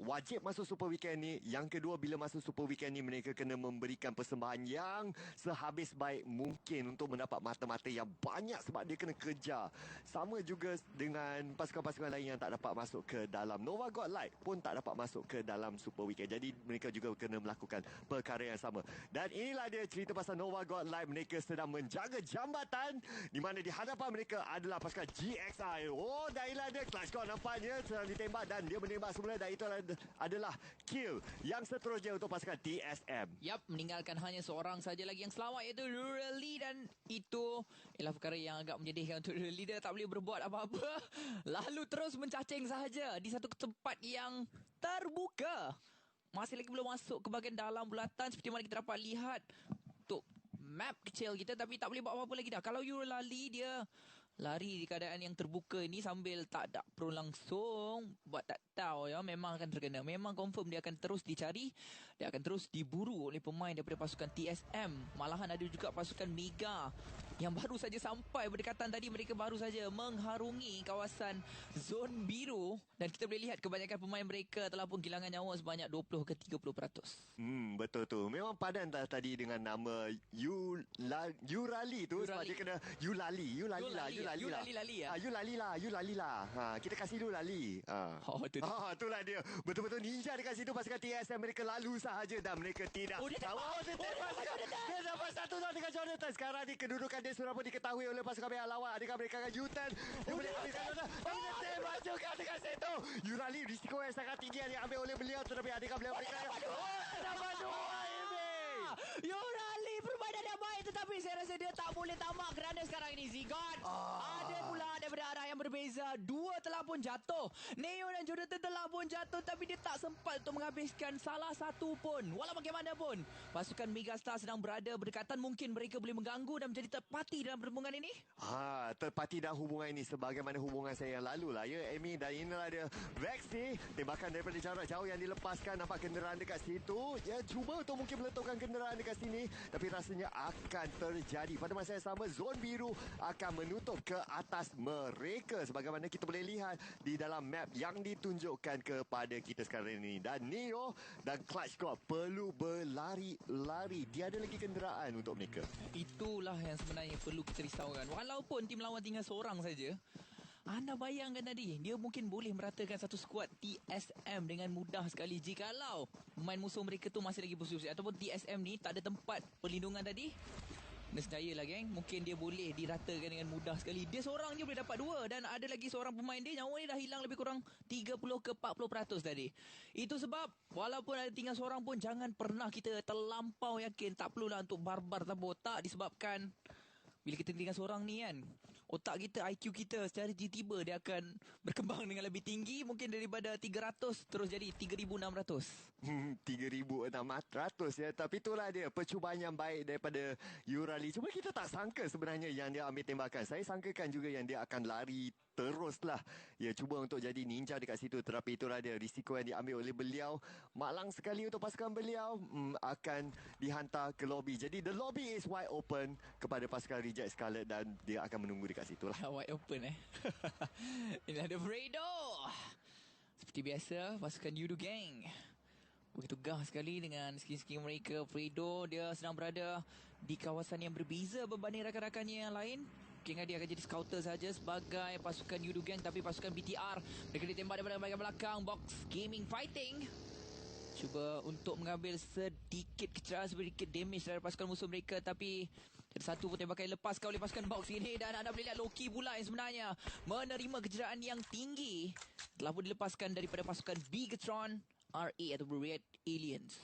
wajib masuk Super Weekend ni. Yang kedua, bila masuk Super Weekend ni, mereka kena memberikan persembahan yang sehabis baik mungkin untuk mendapat mata-mata yang banyak sebab dia kena kejar. Sama juga dengan pasukan-pasukan lain yang tak dapat masuk ke dalam Nova God Light pun tak dapat masuk ke dalam Super Weekend. Jadi mereka juga kena melakukan perkara yang sama. Dan inilah dia cerita pasal Nova God Light. Mereka sedang menjaga jambatan di mana di hadapan mereka adalah pasukan GXI. Oh, dah inilah dia Clutch God nampaknya sedang ditembak dan dia menembak semula dan itu adalah kill yang seterusnya untuk pasukan TSM. Yap, meninggalkan hanya seorang saja lagi yang selamat iaitu Rurali dan itu ialah perkara yang agak menyedihkan untuk Rurali. Dia tak boleh berbuat apa-apa. Lalu terus mencacing sahaja di satu tempat yang terbuka. Masih lagi belum masuk ke bahagian dalam bulatan seperti mana kita dapat lihat untuk map kecil kita, tapi tak boleh buat apa-apa lagi dah. Kalau Rurali dia lari di keadaan yang terbuka ini sambil tak ada pro langsung, buat tak tahu ya, memang akan terkena. Memang confirm dia akan terus dicari, dia akan terus diburu oleh pemain daripada pasukan TSM. Malahan ada juga pasukan Mega yang baru saja sampai berdekatan tadi. Mereka baru saja mengharungi kawasan zon biru dan kita boleh lihat kebanyakan pemain mereka telah pun kehilangan nyawa sebanyak 20 ke 30%. Betul tu. Memang padan tadi dengan nama Yurali tu sebab dia kena Yulali lah. Kita kasih dulu Lali. Itulah dia. Betul-betul ninja dekat situ pasukan TSM. Mereka lalu sahaja dan mereka tidak. Dia dapat satu tahun dengan Jonathan. Sekarang ni kedudukan dia sudah pun diketahui oleh pasukan pihak lawan. Adakah mereka akan U-turn? Dia boleh ambilkan Jonathan. Dia tembak juga dengan situ. Yurali risiko yang sangat tinggi yang diambil oleh beliau. Tetapi adakah beliau dapat dua ini. Yurali permainan yang baik, tetapi saya rasa dia tak boleh tamak kerana sekarang ini Zigot ada pula daripada arah yang berbeza. Dua telah pun jatuh. Neo dan Jonathan telah pun jatuh, tapi dia tak sempat untuk menghabiskan salah satu pun. Walau bagaimanapun pasukan Megastar sedang berada berdekatan. Mungkin mereka boleh mengganggu dan menjadi terpati dalam perhubungan ini. Terpati dalam hubungan ini sebagaimana hubungan saya yang lalu lah ya Amy. Dan inilah dia Vexy, tembakan daripada jarak jauh yang dilepaskan. Nampak kenderaan dekat situ. Ya, cuba untuk mungkin meletupkan kenderaan dekat sini, tapi rasanya akan terjadi. Pada masa yang sama, zon biru akan menutup ke atas mereka sebagaimana kita boleh lihat di dalam map yang ditunjukkan kepada kita sekarang ini. Dan Neo dan Clutch God perlu berlari-lari. Tiada lagi kenderaan untuk mereka. Itulah yang sebenarnya perlu kita risaukan. Walaupun tim lawan tinggal seorang saja, anda bayangkan tadi, dia mungkin boleh meratakan satu skuad TSM dengan mudah sekali jikalau pemain musuh mereka tu masih lagi bersusi ataupun TSM ni tak ada tempat perlindungan tadi. Nescaya lah geng, mungkin dia boleh diratakan dengan mudah sekali. Dia seorang je boleh dapat dua dan ada lagi seorang pemain dia nyawa ni dah hilang lebih kurang 30 ke 40% tadi. Itu sebab walaupun ada tinggal seorang pun jangan pernah kita terlampau yakin. Tak perlulah untuk barbar tanpa otak, disebabkan bila kita tinggal seorang ni kan, otak kita, IQ kita secara tiba-tiba dia akan berkembang dengan lebih tinggi. Mungkin daripada 300 terus jadi 3,600. 3,600 ya. Tapi itulah dia percubaan yang baik daripada Yurali. Cuma kita tak sangka sebenarnya yang dia ambil tembakan. Saya sangkakan juga yang dia akan lari teruslah. Ya, cuba untuk jadi ninja dekat situ. Tetapi itulah dia risiko yang diambil oleh beliau. Malang sekali untuk pasukan beliau. Akan dihantar ke lobby. Jadi the lobby is wide open kepada pasukan Reject Scarlet dan dia akan menunggu dekat situ lah. Wide open Inilah ada Fredo. Seperti biasa pasukan Yudu Gang begitu gah sekali dengan skin-skin mereka. Fredo dia sedang berada di kawasan yang berbeza berbanding rakan-rakannya yang lain. Mungkin dia akan jadi scouter saja sebagai pasukan Yudu Gang, tapi pasukan BTR mereka ditembak daripada bahagian belakang. Box Gaming fighting cuba untuk mengambil sedikit kecerahan, sedikit damage dari pasukan musuh mereka, tapi ada satu pun tembakan lepaskan oleh pasukan Box ini. Dan anda boleh lihat Loki pula yang sebenarnya menerima kecerahan yang tinggi telah pun dilepaskan daripada pasukan Bigatron RA atau Red Aliens.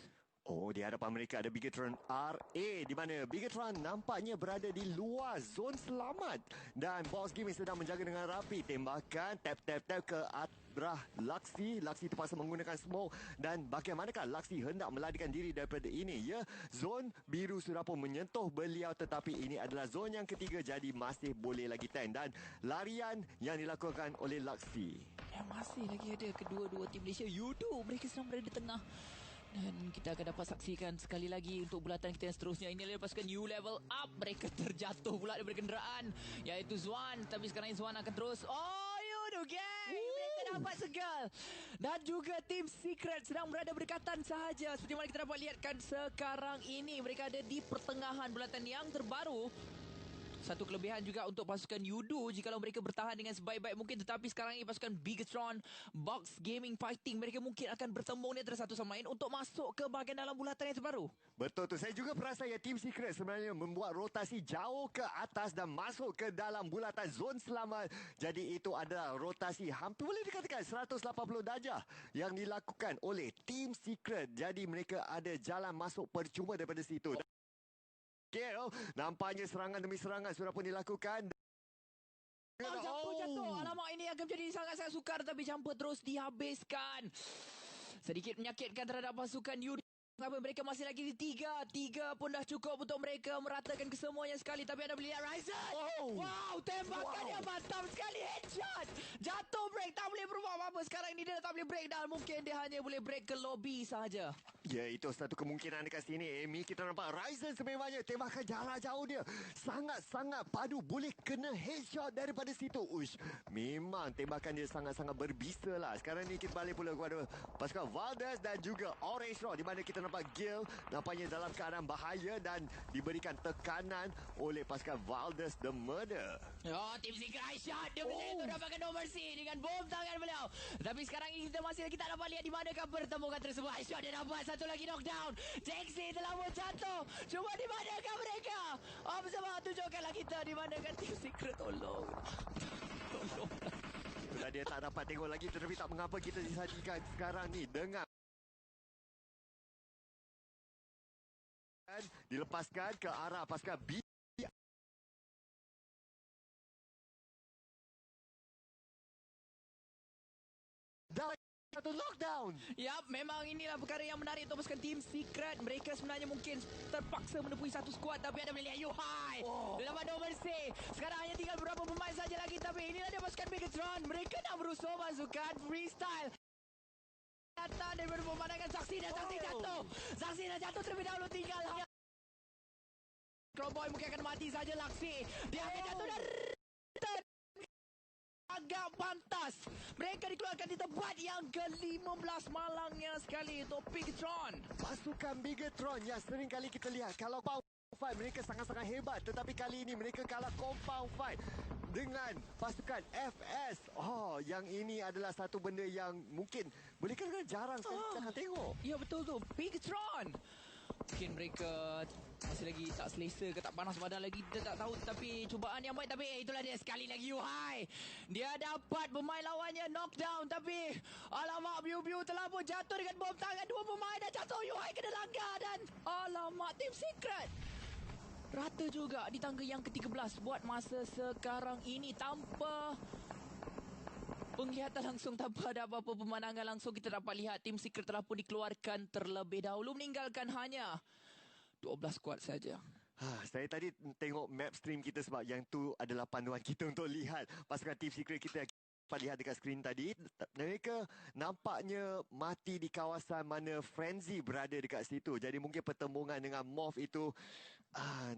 Oh, di hadapan mereka ada Bigatron RA, di mana Bigatron nampaknya berada di luar zon selamat. Dan Box Gaming sedang menjaga dengan rapi. Tembakan tap ke arah Laxi. Laxi terpaksa menggunakan smoke. Dan bagaimanakah Laxi hendak melarikan diri daripada ini? Ya, zon biru sudah pun menyentuh beliau, tetapi ini adalah zon yang ketiga, jadi masih boleh lagi tank. Dan larian yang dilakukan oleh Laxi. Masih lagi ada kedua-dua tim Malaysia Yudu. Mereka sedang berada di tengah. Dan kita akan dapat saksikan sekali lagi untuk bulatan kita yang seterusnya. Ini adalah pasukan U Level Up. Mereka terjatuh pula daripada kenderaan, iaitu Zuan. Tapi sekarang Zuan akan terus. Oh, Yudu Gang, mereka dapat segal. Dan juga Team Secret sedang berada berdekatan sahaja. Seperti mana kita dapat lihatkan sekarang ini. Mereka ada di pertengahan bulatan yang terbaru. Satu kelebihan juga untuk pasukan Yudu jikalau mereka bertahan dengan sebaik-baik mungkin. Tetapi sekarang ini pasukan Bigetron, Box Gaming Fighting, mereka mungkin akan bertemu ni antara satu sama lain untuk masuk ke bahagian dalam bulatan yang terbaru. Betul tu. Saya juga perasan ya Team Secret sebenarnya membuat rotasi jauh ke atas dan masuk ke dalam bulatan zon selamat. Jadi itu adalah rotasi hampir boleh dikatakan 180 darjah yang dilakukan oleh Team Secret. Jadi mereka ada jalan masuk percuma daripada situ. Nampaknya serangan demi serangan sudah pun dilakukan. Jatuh. Alamak, ini akan menjadi sangat-sangat sukar. Tapi jumper terus dihabiskan. Sedikit menyakitkan terhadap pasukan Yudu. Kenapa mereka masih lagi di tiga pun dah cukup untuk mereka meratakan kesemuanya sekali. Tapi anda boleh lihat Ryzen. Wow, tembakannya mantap sekali. Headshot. Jatuh break. Tak boleh berubah apa-apa. Sekarang ini dia tak boleh break down. Mungkin dia hanya boleh break ke lobby sahaja. Ya, itu satu kemungkinan dekat sini. Amy, kita nampak Ryzen sememangnya tembakan jarak jauh dia. Sangat-sangat padu. Boleh kena headshot daripada situ. Uish, memang tembakan dia sangat-sangat berbisa lah. Sekarang ni kita balik pula kepada pasukan Valdez dan juga Orange Raw. Di mana kita nampak Gil nampaknya dalam keadaan bahaya dan diberikan tekanan oleh pasukan Valdez The Murder. Oh, Team Secret shot. Dia boleh dapatkan no mercy dengan bom tangan beliau. Tapi sekarang ini kita masih kita dapat lihat di manakah pertemuan tersebut. Shot dia dapat satu lagi knockdown. Jaxi telah pun jatuh. Cuma di manakah mereka? Bersama tunjukkanlah kita di manakah Team Secret. Tolong. Sudah dia tak dapat tengok lagi tetapi tak mengapa kita disajikan sekarang ni dengan dilepaskan ke arah pasukan B. Dalam satu lockdown. Yap, memang inilah perkara yang menarik untuk pasukan Team Secret. Mereka sebenarnya mungkin terpaksa menepui satu skuad. Tapi ada boleh lihat Yuhai. Dia dapat no mercy. Sekarang hanya tinggal beberapa pemain saja lagi. Tapi inilah dia pasukan Bigetron. Mereka nak berusaha masukkan freestyle. Datang daripada pemandangan Saksi dan Saksi jatuh. Saksi dah jatuh terlebih dahulu, tinggal Crowboy mungkin akan mati saja Laksi. Dia akan jatuh dan agak pantas. Mereka dikeluarkan di tempat yang ke-15 malangnya sekali untuk Bigetron. Pasukan Bigetron yang sering kali kita lihat kalau fight mereka sangat-sangat hebat, tetapi kali ini mereka kalah compound fight dengan pasukan FS. Yang ini adalah satu benda yang mungkin boleh katakan jarang sekali kita akan tengok. Ya, betul tu. Bigetron. Mungkin mereka masih lagi tak selesa ke tak panas badan lagi, kita tak tahu. Tapi cubaan yang baik. Tapi itulah dia sekali lagi Yuhai. Dia dapat pemain lawannya knockdown. Tapi alamak, Biu telah pun jatuh dengan bom tangan. Dua pemain dah jatuh. Yuhai kena langgar dan alamak, Team Secret rata juga di tangga yang ke-13 buat masa sekarang ini tanpa penglihatan langsung, tanpa ada apa-apa pemandangan langsung. Kita dapat lihat Team Secret telah pun dikeluarkan terlebih dahulu, meninggalkan hanya 12 skuad saja. Saya tadi tengok map stream kita sebab yang tu adalah panduan kita untuk lihat pasukan Team Secret kita. Lihat dekat skrin tadi, mereka nampaknya mati di kawasan mana Frenzy berada dekat situ. Jadi mungkin pertembungan dengan Morph itu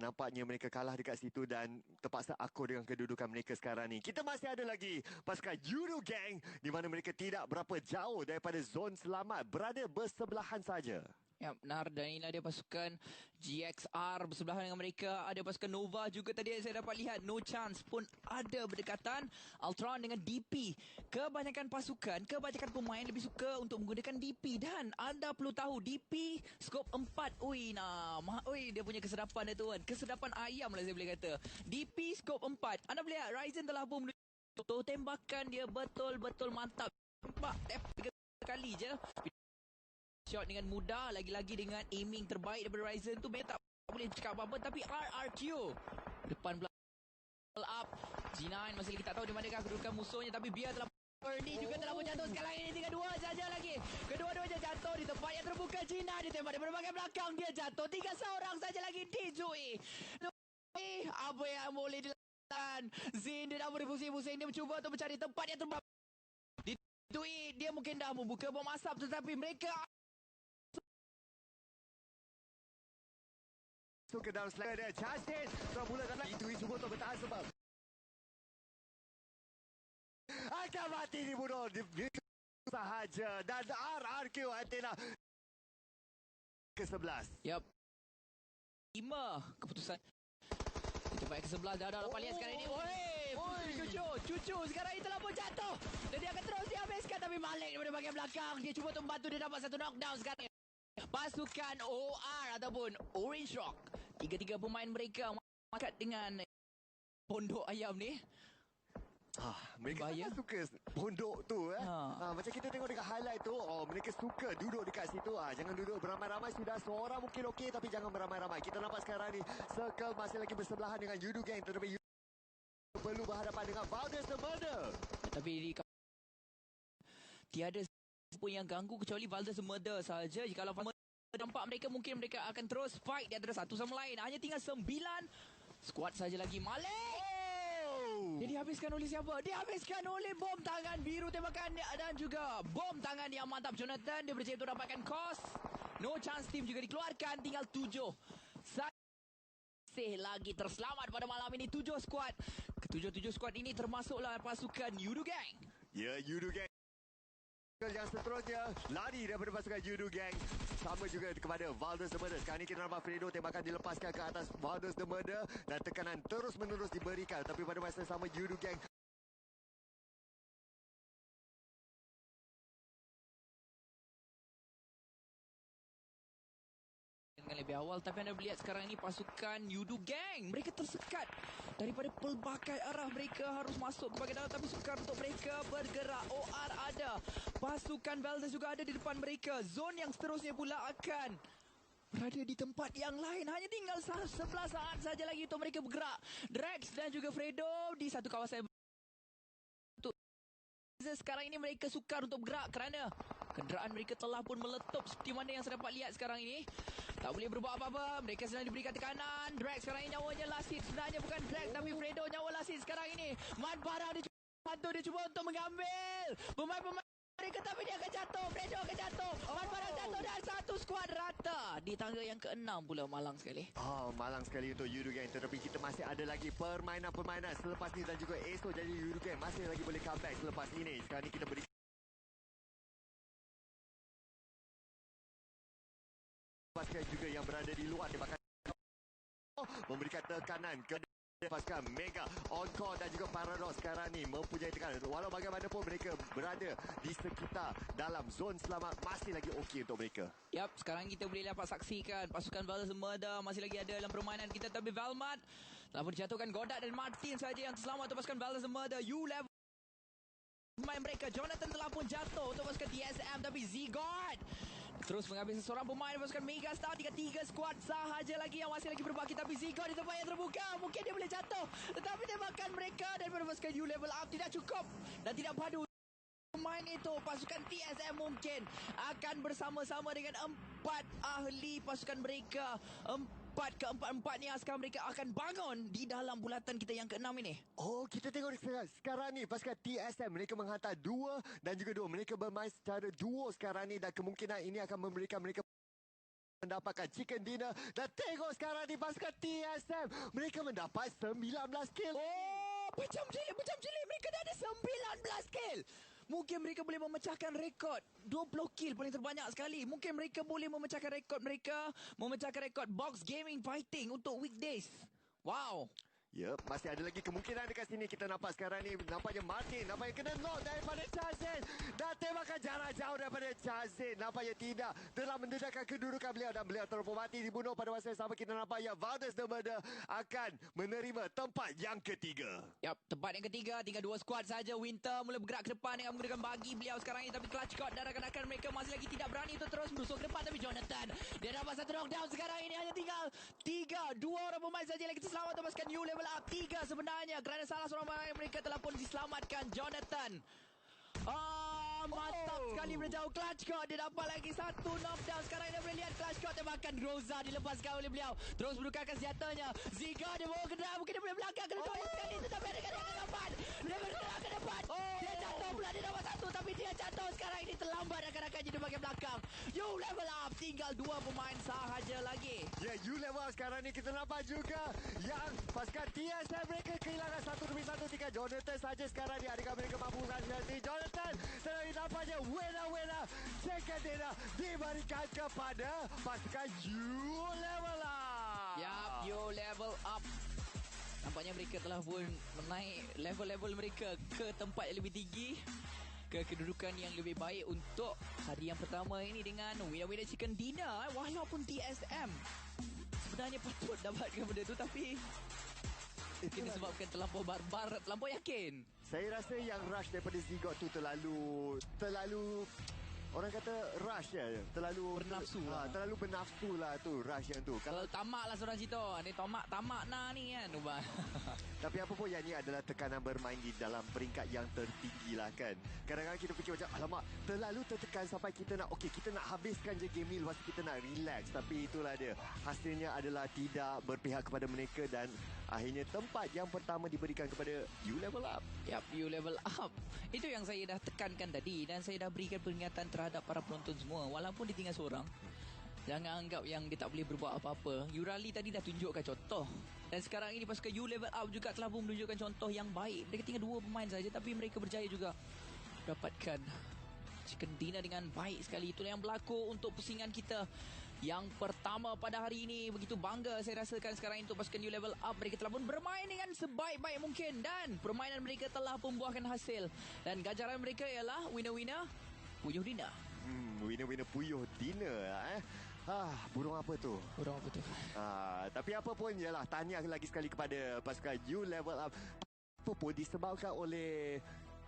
nampaknya mereka kalah dekat situ dan terpaksa akur dengan kedudukan mereka sekarang ni. Kita masih ada lagi pasukan Yudu Gang di mana mereka tidak berapa jauh daripada zon selamat, berada bersebelahan saja. Ya, benar. Dan inilah dia pasukan GXR bersebelahan dengan mereka. Ada pasukan Nova juga tadi saya dapat lihat. No Chance pun ada berdekatan. Ultron dengan DP. Kebanyakan pemain lebih suka untuk menggunakan DP. Dan anda perlu tahu DP skop 4. Dia punya kesedapan dia tu kan. Kesedapan ayam lah saya boleh kata. DP skop 4. Anda boleh lihat Ryzen telah pun tembakan dia betul-betul mantap. Tembak 3 kali je. Shot dengan mudah, lagi-lagi dengan aiming terbaik daripada Ryzen tu. Mereka tak boleh cakap apa-apa. Tapi RRQ depan up. G9 masih lagi tak tahu di manakah kedudukan musuhnya. Tapi biar telah Ernie juga telah pun jatuh. Sekarang ini tinggal 2 saja lagi. Kedua-duanya jatuh di tempat yang terbuka. G9 ditembak daripada bahagian belakang. Dia jatuh. Tinggal seorang saja lagi di Zui. Apa yang boleh dilakukan? Zin dia dah berpusing-pusing. Dia mencuba untuk mencari tempat yang terbaik. Di Zui dia mungkin dah membuka bom asap. Tetapi mereka ke dalam slide dia. Justice sudah mula dalam itu semua untuk bertahan sebab akan mati dibunuh sahaja. Dan RRQ Antena ke-11. Yap. 5 keputusan. Tempat ke-11 dah dapat lihat sekarang ini. Cucu sekarang ini telah pun jatuh. Dan dia akan terus dihabiskan. Tapi Malik daripada bahagian belakang. Dia cuba untuk membantu. Dia dapat satu knockdown sekarang. Pasukan OR ataupun Orange Rock. Tiga-tiga pemain mereka makat dengan pondok ayam ni. Mereka sangat suka pondok tu. Macam kita tengok dekat highlight tu, mereka suka duduk dekat situ. Jangan duduk beramai-ramai, sudah seorang mungkin okey, tapi jangan beramai-ramai. Kita nampak sekarang ni Circle masih lagi bersebelahan dengan Yudu Gang, tetapi perlu berhadapan dengan Valdez the Murder. Tapi tiada pun yang ganggu kecuali Valdez the Murder saja. Jikalau Valdez nampak mereka, mungkin mereka akan terus fight di antara satu sama lain. Hanya tinggal 9 squad saja lagi. Malik! Dia dihabiskan oleh siapa? Dihabiskan oleh bom tangan biru tembakan dan juga bom tangan yang mantap. Jonathan dia berjaya untuk dapatkan kos. No chance team juga dikeluarkan. Tinggal 7. Masih lagi terselamat pada malam ini 7 squad. Ketujuh squad ini termasuklah pasukan Yudu Gang. Ya, Yudu Gang. Yang seterusnya lari daripada pasukan Yudu Gang. Sama juga kepada Valdez the Murder. Sekarang ini kita nampak Fredo tembakan dilepaskan ke atas Valdez the Murder. Dan tekanan terus-menerus diberikan. Tapi pada masa yang sama Yudu Gang dengan lebih awal. Tapi anda melihat sekarang ini pasukan Yudu Gang. Mereka tersekat daripada pelbagai arah. Mereka harus masuk ke bahagian dalam. Tapi sukar untuk mereka bergerak. OR ada. Pasukan Valdez juga ada di depan mereka. Zone yang seterusnya pula akan berada di tempat yang lain. Hanya tinggal 11 saat saja lagi untuk mereka bergerak. Drax dan juga Fredo di satu kawasan. Sekarang ini mereka sukar untuk bergerak kerana kenderaan mereka telah pun meletup seperti mana yang saya dapat lihat sekarang ini. Tak boleh berbuat apa-apa. Mereka sedang diberikan tekanan. Drax sekarang ini nyawanya Lasid. Sebenarnya bukan Drax tapi Fredo nyawa Lasid sekarang ini. Man Parah dia cuba untuk mengambil pemain-pemain mereka, tapi dia akan jatuh. Fredo akan jatuh. Man Parah jatuh dan satu skuad rata. Di tangga yang ke-6 pula. Malang sekali. malang sekali untuk Yudu Gang. Tetapi kita masih ada lagi permainan-permainan selepas ni dan juga esok. Jadi Yudu Gang masih lagi boleh comeback selepas ini. Sekarang ni kita beri pasukan juga yang berada di luar tembakan memberikan tekanan ke pasukan Mega, Encore dan juga Paradox sekarang ni mempunyai tekanan. Walau bagaimanapun mereka berada di sekitar dalam zon selamat, masih lagi okey untuk mereka. Yap, sekarang kita boleh dapat saksikan pasukan Valdez Murder masih lagi ada dalam permainan kita. Tapi Valmat telah pun dijatuhkan. Godard dan Martin saja yang selamat untuk pasukan Valdez Murder. U-level pemain mereka. Jonathan telah pun jatuh untuk pasukan TSM. Tapi Z-God terus mengambil seseorang pemain pasukan Megastar. 3 skuad sahaja lagi yang masih lagi berbaki. Tapi Z-God di tempat yang terbuka. Mungkin dia boleh jatuh. Tetapi tembakan mereka daripada pasukan U-level up tidak cukup dan tidak padu. Pemain itu pasukan TSM mungkin akan bersama-sama dengan 4 ahli pasukan mereka. 4 keempat-empat ni sekarang mereka akan bangun di dalam bulatan kita yang ke-6 ini. Kita tengok sekarang ni pasukan TSM mereka menghantar 2 dan juga 2. Mereka bermain secara duo sekarang ni dan kemungkinan ini akan memberikan mereka mendapatkan chicken dinner. Dan tengok sekarang ni pasukan TSM mereka mendapat 19 kill. Macam cilik mereka dah ada 19 kill. Mungkin mereka boleh memecahkan rekod 20 kill paling terbanyak sekali. Mungkin mereka boleh memecahkan rekod mereka, memecahkan rekod box gaming fighting untuk weekdays. Wow. Yep, masih ada lagi kemungkinan dekat sini. Kita nampak sekarang ni, nampaknya Martin nampaknya kena knock daripada Chazin. Dan tembakan jarak jauh daripada Chazin. Nampaknya tidak telah mendedahkan kedudukan beliau dan beliau terpun mati dibunuh. Pada masa yang sama kita nampak yang Valdez the Murder akan menerima tempat yang ketiga. Yap, tempat yang ketiga. Tinggal 2 skuad saja. Winter mula bergerak ke depan dengan menggunakan bagi beliau sekarang ini. Tapi Clutch God dan rakan-rakan mereka masih lagi tidak berani untuk terus menusuk ke depan. Tapi Jonathan, dia dapat satu knockdown sekarang ini. Hanya tinggal 3. 2 orang pemain saja lagi terselamat untuk pasukan New Level Up. 3 sebenarnya kerana salah seorang pemain mereka telah pun diselamatkan. Jonathan mantap sekali berjauh. Clutch God dia dapat lagi satu knockdown. Sekarang kita boleh lihat Clutch God tembakan Rosa dilepaskan oleh beliau. Terus menukarkan senjatanya. Ziga dia bawa kenderaan. Mungkin dia boleh belakang kena tolak sekali. Tetapi ada kenderaan ke depan. Dia bergerak ke depan. Dia jatuh pula. Dia dapat satu. Tapi dia jatuh sekarang ini terlambat rakan-rakannya di bahagian belakang. You level up. tinggal 2 pemain sahaja lagi. Ya, you level sekarang ni kita nampak juga yang pasukan TSM mereka kehilangan 1 demi 1 Jonathan saja sekarang ni. Adakah mereka mampu menghasilkan Jonathan? Sekarang nampaknya winner second dinner diberikan kepada pasukan You Level Up. Yap, you level up. Nampaknya mereka telah pun menaik level-level mereka ke tempat yang lebih tinggi, ke kedudukan yang lebih baik untuk hari yang pertama ini dengan winner chicken dinner. Walaupun TSM sebenarnya patut dapatkan benda tu, tapi mungkin disebabkan terlampau barbar, terlampau yakin. Saya rasa yang rush daripada Zigot tu terlalu orang kata rush ya, terlalu Bernafsu lah. terlalu bernafsu lah tu rush yang tu. Kalau tamak lah seorang cerita. Ni tamak nah ni kan. Tapi apa pun yang ni adalah tekanan bermain di dalam peringkat yang tertinggi lah kan. Kadang-kadang kita fikir macam alamak terlalu tertekan sampai kita nak kita nak habiskan je game ni, lepas tu kita nak relax. Tapi itulah dia, hasilnya adalah tidak berpihak kepada mereka dan akhirnya tempat yang pertama diberikan kepada You Level Up. Yap, you level up. Itu yang saya dah tekankan tadi, dan saya dah berikan peringatan terhadap para penonton semua. Walaupun dia tinggal seorang, jangan anggap yang dia tak boleh berbuat apa-apa. Yurali tadi dah tunjukkan contoh. Dan sekarang ini pasukan You Level Up juga telah pun menunjukkan contoh yang baik. Mereka tinggal 2 pemain saja, tapi mereka berjaya juga dapatkan chicken dinner dengan baik sekali. Itulah yang berlaku untuk pusingan kita yang pertama pada hari ini. Begitu bangga saya rasakan sekarang untuk pasukan You Level Up. Mereka telah pun bermain dengan sebaik-baik mungkin, dan permainan mereka telah membuahkan hasil. Dan ganjaran mereka ialah winner puyuh dinner. Winner puyuh dinner burung apa tu? Burung apa tu? Tapi apa pun ialah tahniah lagi sekali kepada pasukan You Level Up. Apa pun disebabkan oleh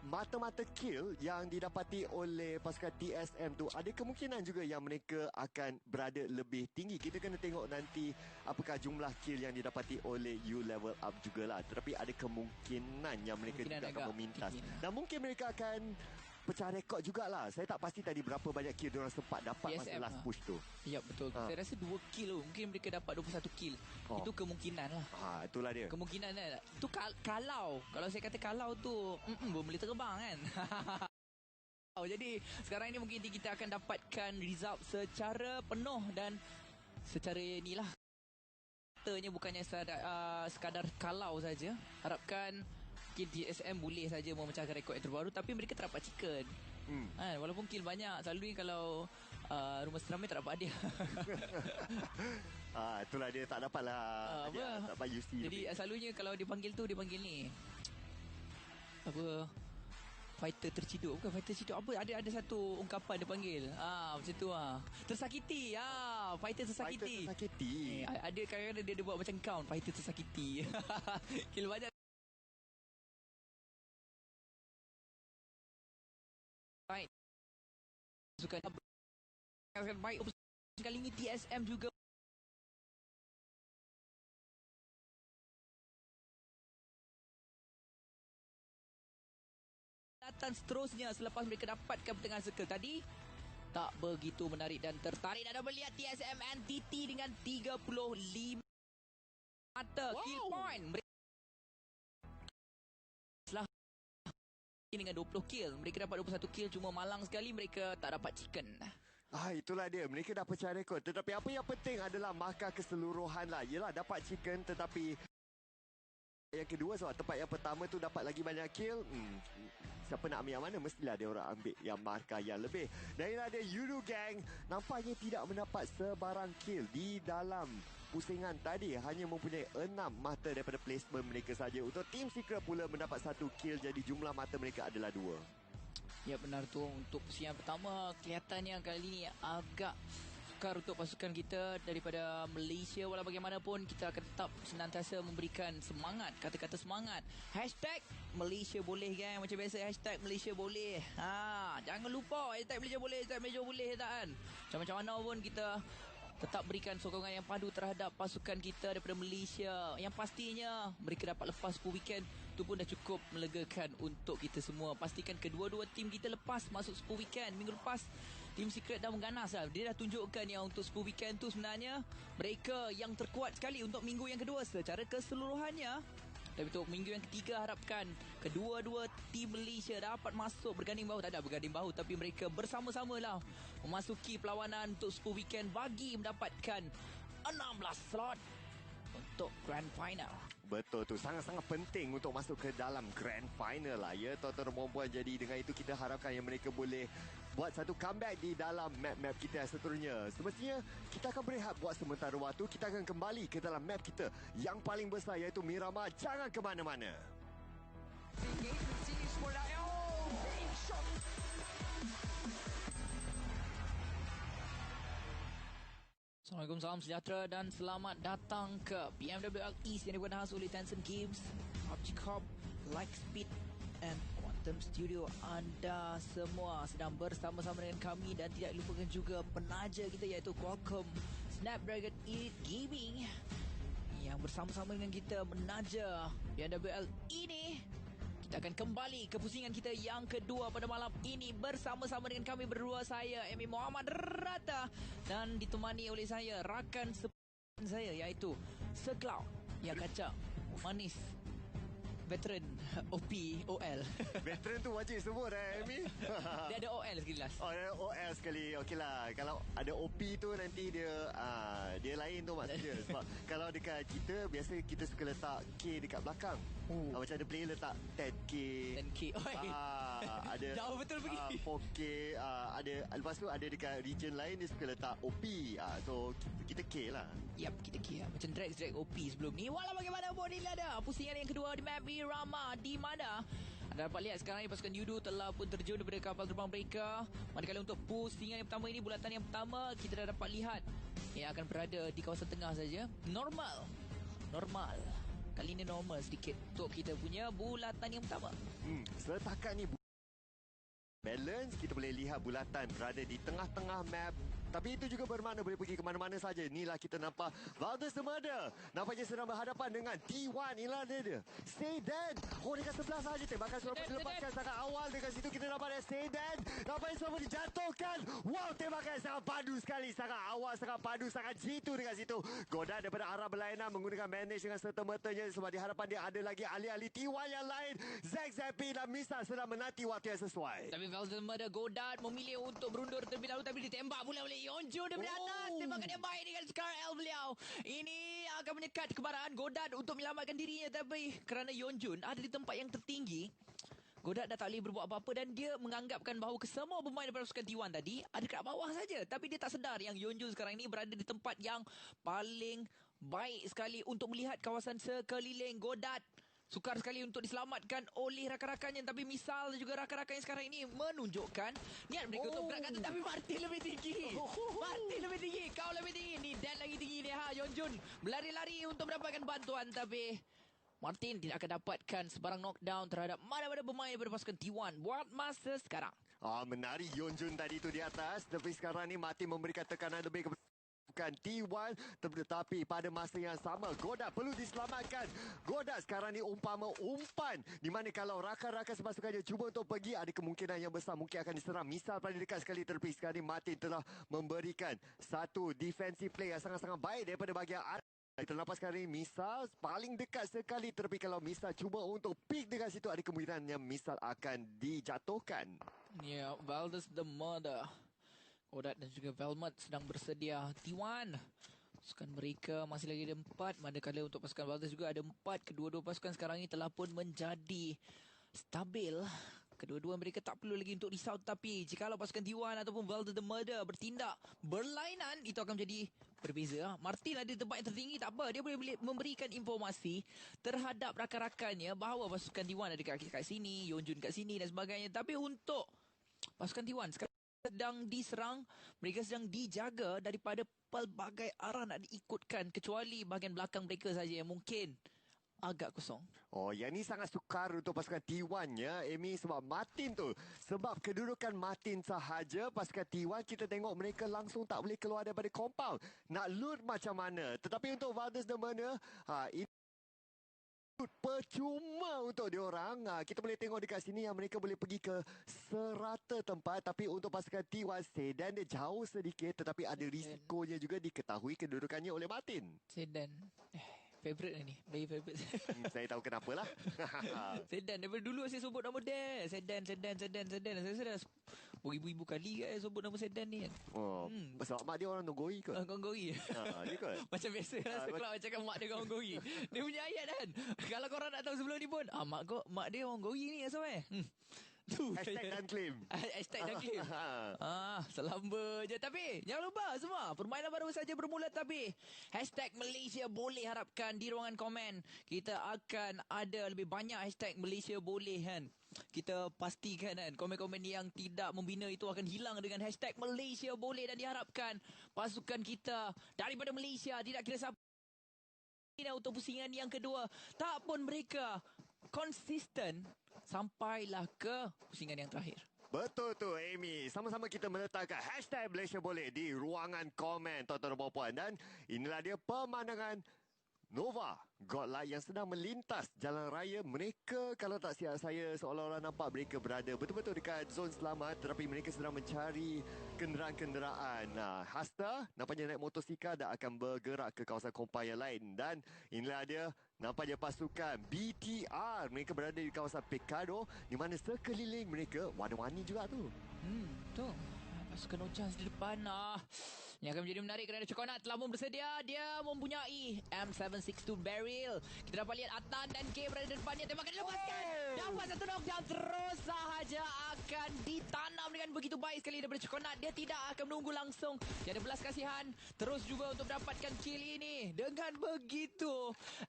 mata-mata kill yang didapati oleh pasukan TSM tu, ada kemungkinan juga yang mereka akan berada lebih tinggi. Kita kena tengok nanti apakah jumlah kill yang didapati oleh You Level Up jugalah. Tetapi ada kemungkinan yang mereka juga akan memintas. Dan mungkin mereka akan pecah rekod jugalah. Saya tak pasti tadi berapa banyak kill diorang sempat dapat masa last push tu. Ya, betul. Saya rasa 2 kill tu. Mungkin mereka dapat 21 kill. Itu kemungkinan lah. Itulah dia. Kemungkinan lah. Itu kalau saya kata kalau tu boleh terbang kan. Jadi sekarang ini mungkin kita akan dapatkan result secara penuh dan secara inilah. Katanya bukannya sekadar kalau saja. Harapkan mungkin TSM boleh saja memecahkan rekod yang terbaru, tapi mereka tak dapat chicken. Walaupun kill banyak, selalunya kalau rumah seramai tak dapat hadiah. Itulah dia, tak dapat lah hadiah, tak dapat UC. Jadi selalunya kalau dipanggil ni apa, fighter terciduk. Bukan fighter terciduk, apa, ada satu ungkapan dia panggil macam tu tersakiti. Fighter tersakiti. Ada kadang-kadang dia buat macam count fighter tersakiti. Kill banyak. Baik. Sukan baik kali ini TSM juga datang seterusnya selepas mereka dapatkan pertengahan circle tadi. Tak begitu menarik dan tertarik. Anda melihat TSM NTT dengan 35 mata kill point. Dengan 20 kill, mereka dapat 21 kill, cuma malang sekali mereka tak dapat chicken. Itulah dia, mereka dah pecah rekod. Tetapi apa yang penting adalah markah keseluruhan lah. Yelah, dapat chicken, tetapi yang kedua sebab tempat yang pertama tu dapat lagi banyak kill. Siapa nak ambil yang mana, mestilah dia orang ambil yang markah yang lebih. Dan inilah dia, Yuru Gang nampaknya tidak mendapat sebarang kill di dalam pusingan tadi. Hanya mempunyai 6 mata daripada placement mereka saja. Untuk Team Secret pula mendapat 1 kill, jadi jumlah mata mereka adalah 2. Ya, benar tu. Untuk pusingan pertama, kelihatannya kali ini agak sukar untuk pasukan kita daripada Malaysia. Walau bagaimanapun, kita akan tetap senantiasa memberikan semangat, kata-kata semangat. Hashtag Malaysia boleh, gang. Macam biasa, hashtag Malaysia boleh. Jangan lupa, hashtag Malaysia boleh, hashtag Malaysia boleh, tak kan? Macam mana pun kita tetap berikan sokongan yang padu terhadap pasukan kita daripada Malaysia. Yang pastinya mereka dapat lepas per weekend, itu pun dah cukup melegakan untuk kita semua. Pastikan kedua-dua tim kita lepas masuk Super Weekend. Minggu lepas Team Secret dah mengganas lah. Dia dah tunjukkan yang untuk Super Weekend tu sebenarnya mereka yang terkuat sekali untuk minggu yang kedua. Secara keseluruhannya Tapi untuk minggu yang ketiga harapkan kedua-dua tim Malaysia dapat masuk berganding bahu. Tak ada berganding bahu, tapi mereka bersama-samalah memasuki perlawanan untuk Super Weekend bagi mendapatkan 16 slot untuk Grand Final. Betul tu, sangat-sangat penting untuk masuk ke dalam Grand Final lah ya tuan-tuan dan puan-puan. Jadi dengan itu kita harapkan yang mereka boleh buat satu comeback di dalam map-map kita yang seterusnya. Semestinya kita akan berehat buat sementara waktu. Kita akan kembali ke dalam map kita yang paling besar iaitu Miramar. Jangan ke mana-mana. Assalamualaikum, salam sejahtera dan selamat datang ke BMW East yang dibuat khas oleh Tencent Games, PUBG Corp, Lightspeed and Quantum Studio. Anda semua sedang bersama-sama dengan kami dan tidak lupakan juga penaja kita iaitu Qualcomm Snapdragon 8 Gaming yang bersama-sama dengan kita menaja BMW ini. Kita akan kembali ke pusingan kita yang kedua pada malam ini bersama-sama dengan kami berdua, saya Amy Muhammad Rata, dan ditemani oleh saya rakan saya iaitu Cloud yang kacak manis veteran OP OL. Veteran tu wajib sebut Amy. Dia ada OL sekali last. Oh, ada OL sekali. Okeylah. Kalau ada OP tu nanti dia dia lain tu maksudnya. Sebab kalau dekat kita biasa kita suka letak K dekat belakang. Macam ada player letak 10K. 10K. Ada jauh betul pergi. 4K. Ada lepas tu ada dekat region lain dia suka letak OP. So kita K lah. Yap, kita kira macam drag OP sebelum ni. Walau bagaimanapun, ini ada pusingan yang kedua di map Miramar, di mana anda dapat lihat sekarang ni pasukan Yudu telah pun terjun daripada kapal terbang mereka. Manakala untuk pusingan yang pertama ini, bulatan yang pertama, kita dah dapat lihat yang akan berada di kawasan tengah saja. Normal. Kali ini normal sedikit untuk kita punya bulatan yang pertama. Setakat ni balance, kita boleh lihat bulatan berada di tengah-tengah map. Tapi itu juga bermakna boleh pergi ke mana-mana saja. Inilah kita nampak Valdez the Murder nampaknya sedang berhadapan dengan T1. Inilah dia. Sedan. Oh, dekat sebelah saja. Tembakan sudah dilepaskan sangat awal. Dekat situ kita nampak ada Sedan. Nampaknya sudah dijatuhkan. Wow, tembakan sangat padu sekali. Sangat awal, sangat padu, sangat jitu dekat situ. Godard daripada arah berlainan menggunakan manage dengan serta-mertanya sebab di hadapan dia ada lagi ahli-ahli T1 yang lain. Zack Zappi dan Misa sedang menanti waktu yang sesuai. Tapi Valdez the Murder, Godard memilih untuk berundur terlebih dahulu, tapi ditembak pula oleh Yonju daripada atas. Tembakan yang baik dengan Scar L beliau. Ini akan menyekat kemarahan Godard untuk menyelamatkan dirinya, tapi kerana Yonjun ada di tempat yang tertinggi, Godard dah tak boleh berbuat apa-apa dan dia menganggapkan bahawa kesemua pemain daripada pasukan T1 tadi ada kat bawah saja. Tapi dia tak sedar yang Yonjun sekarang ini berada di tempat yang paling baik sekali untuk melihat kawasan sekeliling. Godard sukar sekali untuk diselamatkan oleh rakan-rakannya, tapi misal juga rakan-rakannya sekarang ini menunjukkan niat mereka untuk bergerak, tapi Martin lebih tinggi. Martin lebih tinggi, kau lebih tinggi. Ni Dan lagi tinggi ni. Yonjun berlari-lari untuk mendapatkan bantuan, tapi Martin tidak akan dapatkan sebarang knockdown terhadap mana-mana pemain daripada pasukan T1 buat masa sekarang. Menarik Yonjun tadi tu di atas, tapi sekarang ni Martin memberikan tekanan lebih kepada T1, tetapi pada masa yang sama Godard perlu diselamatkan. Godard sekarang ni umpama umpan, di mana kalau rakan-rakan sepasukannya cuba untuk pergi, ada kemungkinan yang besar mungkin akan diserang. Misal paling dekat sekali, tapi sekarang ni Martin telah memberikan satu defensive play yang sangat-sangat baik daripada bahagian kita nampak sekarang ni Misal paling dekat sekali, tapi kalau Misal cuba untuk pick dekat situ, ada kemungkinan yang Misal akan dijatuhkan. Ya, Valdez the Murder, Godard dan juga Velmet sedang bersedia. T1 pasukan mereka masih lagi ada 4, manakala untuk pasukan Valdez juga ada 4. Kedua-dua pasukan sekarang ini telah pun menjadi stabil. Kedua-dua mereka tak perlu lagi untuk risau, tapi jikalau pasukan T1 ataupun Valdez the Murder bertindak berlainan, itu akan menjadi berbeza. Martin ada di tempat yang tertinggi, tak apa, dia boleh memberikan informasi terhadap rakan-rakannya bahawa pasukan T1 ada kat sini, Yonjun kat sini dan sebagainya. Tapi untuk pasukan T1 sekarang sedang diserang, mereka sedang dijaga daripada pelbagai arah nak diikutkan, kecuali bahagian belakang mereka saja yang mungkin agak kosong. Yang ni sangat sukar untuk pasukan T1 ya, Amy, sebab Martin tu. Sebab kedudukan Martin sahaja, pasukan T1 kita tengok mereka langsung tak boleh keluar daripada compound. Nak loot macam mana? Tetapi untuk Valdez the Murder, ini percuma untuk diorang. Kita boleh tengok dekat sini yang mereka boleh pergi ke serata tempat, tapi untuk pasukan T1 Sedan dia jauh sedikit, tetapi ada risikonya juga diketahui kedudukannya oleh Martin. Sedan Favorite ni. Very favorite. Saya tahu kenapa lah. Sedan. Daripada dulu saya sebut nama dia. Sedan. Saya sudah beribu-ibu kali kan sebut nama sedan ni kan. Oh, sebab mak dia orang Nonggoi ke? Konggori. Dia kot. Macam biasa lah. Sekelak macam kan mak dia orang Konggori. Dia punya ayat kan. Kalau korang nak tahu sebelum ni pun. Mak dia orang Konggori ni asal Tu Hashtag dan claim. Hashtag dan claim. Selamba je. Tapi jangan lupa semua, permainan baru saja bermula, tapi hashtag Malaysia boleh, harapkan di ruangan komen kita akan ada lebih banyak hashtag Malaysia boleh kan. Kita pastikan kan komen-komen yang tidak membina itu akan hilang dengan hashtag Malaysia boleh, dan diharapkan pasukan kita daripada Malaysia, tidak kira siapa, untuk pusingan yang kedua, tak pun mereka konsisten sampailah ke pusingan yang terakhir. Betul tu Amy. Sama-sama kita meletakkan hashtag Malaysia boleh di ruangan komen, tuan-tuan dan puan. Dan inilah dia pemandangan Nova Godlike yang sedang melintas jalan raya. Mereka, kalau tak silap saya, seolah-olah nampak mereka berada betul-betul dekat zon selamat, tetapi mereka sedang mencari kenderaan-kenderaan. Hasta nampaknya naik motosikal dan akan bergerak ke kawasan kompai yang lain. Dan inilah dia, nampaknya pasukan BTR. Mereka berada di kawasan Pekado, di mana sekeliling mereka warna-warni juga tu. Betul. Pasukan Ochans di depan. Yang akan menjadi menarik kerana Coconut telah pun bersedia. Dia mempunyai M762 barrel. Kita dapat lihat Atan dan K berada di depannya. Tembakan dilepaskan. Dapat satu knockdown. Terus sahaja akan ditanam dengan begitu baik sekali daripada Coconut. Dia tidak akan menunggu langsung. Dia ada belas kasihan. Terus juga untuk mendapatkan kill ini dengan begitu